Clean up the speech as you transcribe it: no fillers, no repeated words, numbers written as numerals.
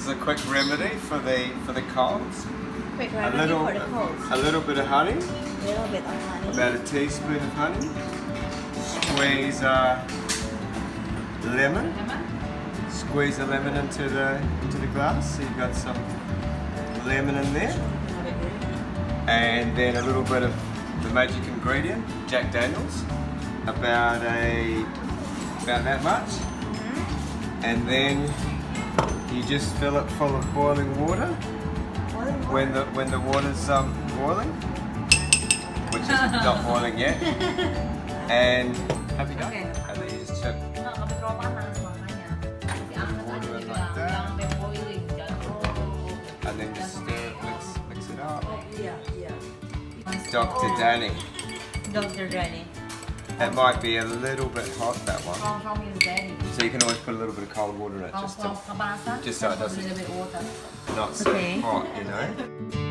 a quick remedy for the colds. Quick A remedy little for the colds. a little bit of honey, A little bit of honey. about a teaspoon of honey. Squeeze lemon. Squeeze the lemon into the glass. So you've got some lemon in there, and then a little bit of the magic ingredient, Jack Daniels, about that much, and then you just fill it full of boiling water. When the water's boiling, which is not boiling yet, and happy go. Okay. And then you just chip Nggak terlalu panas makanya. Masih anget aja Water dia like bilang. that. Jangan sampai boiling. Jangan. and then just stir it, mix it up. Yeah. Dr. Danny. Dr. Danny. That might be a little bit hot, that one. From his daddy. So you can always put a little bit of cold water in it, From just to kepanasan. just so it a doesn't- little bit water. not so Okay. hot, you know.